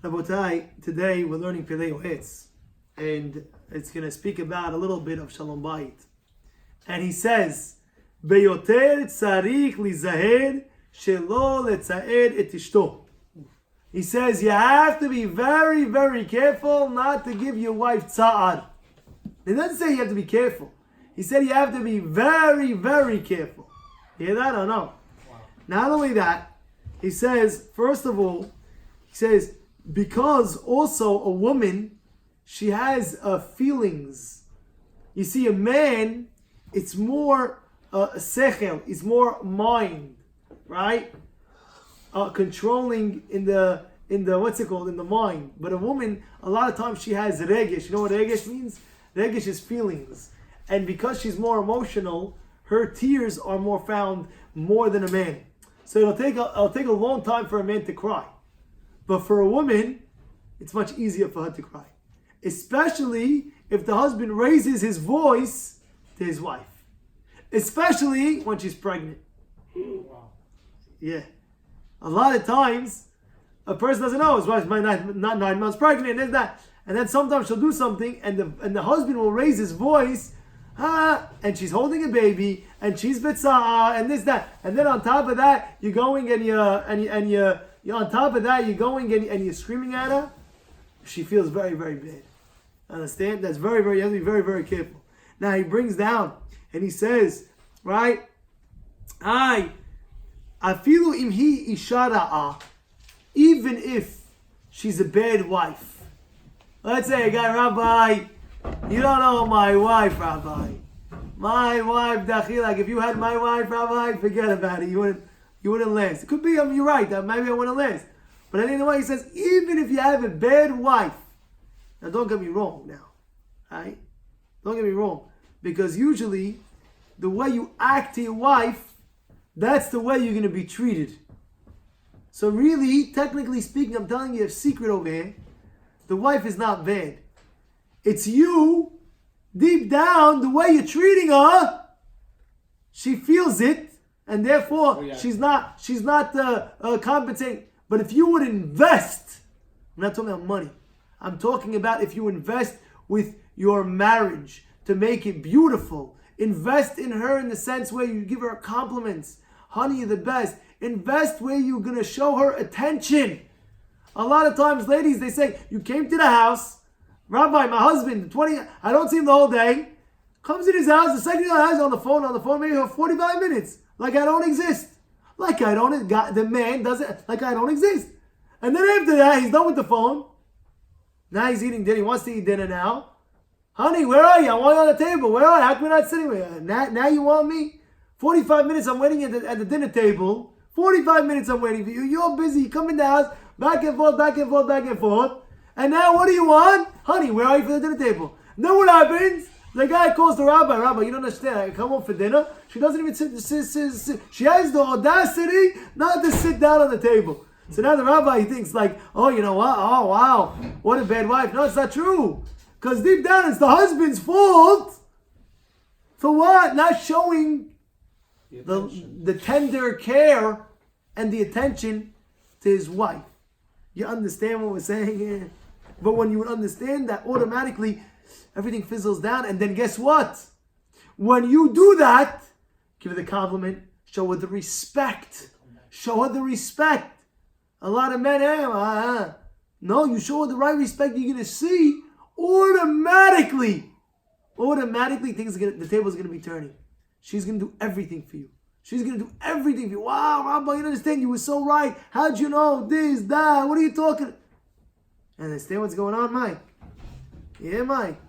Rabotai, today we're learning Pilei Oetz, and it's going to speak about a little bit of Shalom Bayit. And he says, Beyoter tzarich lizaher shelo letzaed et ishto. He says you have to be very, very careful not to give your wife tza'ar. He doesn't say you have to be careful. He said you have to be very, very careful. You hear that or no? Wow. Not only that, he says, first of all, he says, because also a woman, she has feelings. You see, a man, it's more sechel, it's more mind, right? Controlling in the what's it called, in the mind. But a woman, a lot of times she has regesh. You know what regesh means? Regesh is feelings. And because she's more emotional, her tears are more found more than a man. So it'll take a long time for a man to cry. But for a woman, it's much easier for her to cry. Especially if the husband raises his voice to his wife. Especially when she's pregnant. Wow. Yeah. A lot of times, a person doesn't know his wife's not 9 months pregnant, and that. And then sometimes she'll do something, and the husband will raise his voice, and she's holding a baby, and she's bitza'a, and this, that. And then on top of that, you're going and you're on top of that, you're going and you're screaming at her. She feels very, very bad. Understand? That's very, very, you have to be very, very careful. Now he brings down, and he says, right? Afilu imhi ishara'a, even if she's a bad wife. Let's say a guy, Rabbi, you don't know my wife, Rabbi. My wife, Dachilak, if you had my wife, Rabbi, forget about it. You wouldn't last. It could be, you're right, that maybe I wouldn't last. But anyway, he says, even if you have a bad wife, now don't get me wrong now, right? Don't get me wrong. Because usually, the way you act to your wife, that's the way you're going to be treated. So really, technically speaking, I'm telling you a secret over here. The wife is not bad. It's you, deep down, the way you're treating her, she feels it, and therefore she's not compensating. But if you would invest, I'm not talking about money. I'm talking about if you invest with your marriage to make it beautiful. Invest in her in the sense where you give her compliments. Honey, you're the best. Invest where you're going to show her attention. A lot of times, ladies, they say, you came to the house, Rabbi, my husband, I don't see him the whole day, comes in his house, the second he has on the phone maybe for 45 minutes, like I don't exist. The man doesn't, like I don't exist. And then after that, he's done with the phone. Now he's eating dinner, he wants to eat dinner now. Honey, where are you? I want you on the table. Where are you? How come you're not sitting with me? Now you want me? 45 minutes I'm waiting at the dinner table. 45 minutes I'm waiting for you. You're busy. You come in the house, back and forth, back and forth, back and forth. And now what do you want? Honey, where are you for the dinner table? Then what happens? The guy calls the rabbi. Rabbi, you don't understand. I come home for dinner. She doesn't even sit. She has the audacity not to sit down on the table. So now the rabbi, he thinks like, oh, you know what? Oh, wow. What a bad wife. No, it's not true. Because deep down, it's the husband's fault. For what? Not showing the tender care and the attention to his wife. You understand what we're saying here? But when you would understand that, automatically everything fizzles down. And then guess what? When you do that, give her the compliment, show her the respect. Show her the respect. A lot of men, no, you show her the right respect, you're going to see automatically, the table's going to be turning. She's going to do everything for you. She's going to do everything for you. Wow, Rabbi, you don't understand. You were so right. How'd you know this, that? What are you talking? Understand what's going on, Mike? Yeah, Mike.